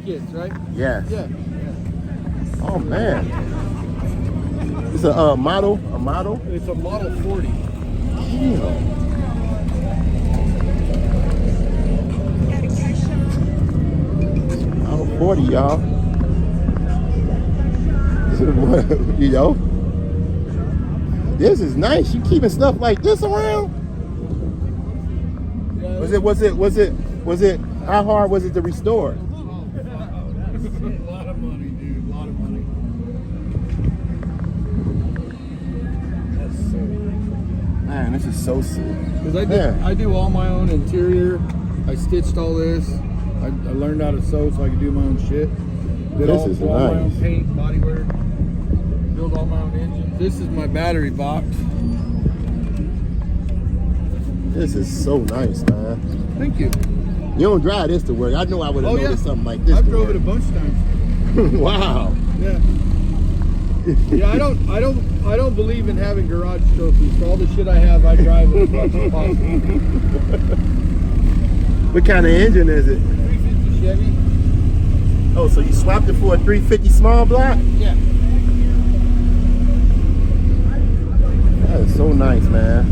gets, right? Yes. Yeah. Oh man. It's a model. A model. It's a Model 40. Damn. Model 40, y'all. Yo. This is nice. You keeping stuff like this around? Yeah, Was it? How hard was it to restore? a lot of money, dude. A lot of money. That's so. Man, this is so sick. Because Yeah. I do all my own interior. I stitched all this. I learned how to sew so I could do my own shit. This is all my own nice. paint, bodywork. Build all my own engines. This is my battery box. This is so nice, man. Thank you. You don't drive this to work. I know I would have Oh, yeah. noticed something like this. I've to drove it a work. bunch of times. Wow. Yeah. Yeah, I don't believe in having garage trophies. For all the shit I have, I drive it as much as possible. What kind of engine is it? 350 Chevy. Oh, so you swapped it for a 350 small block? Yeah. That is so nice, man.